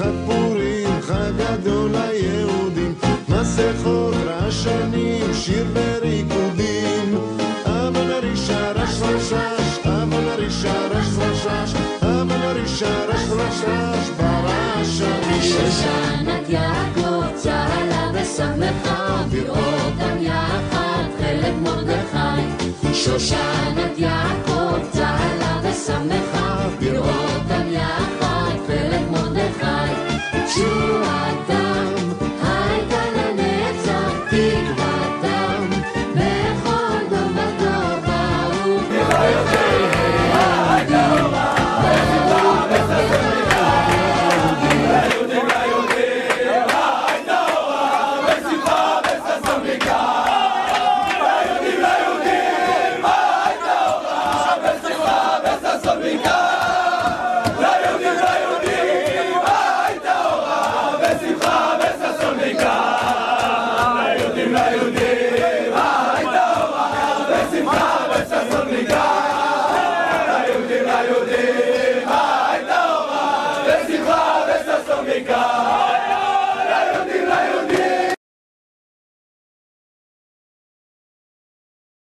חג פורים, חג גדול ליהודים, מסכות רעשנים, שיר וריקודים. אבל הרישה רש רש רש, אבל הרישה רש רש רש, אבל הרישה רש רש רש ברעשנים. שושנת יעקב צהלה ושמחה, בראותם יחד חלק מרדכי. שושנת יעקב צהלה ושמחה, בראותם יחד חלק מרדכי. תשועתם הייתה לנצח, תקוותם בכל דור ודור ברוך. ליהודים הייתה אורה בשמחה וששון ויקר.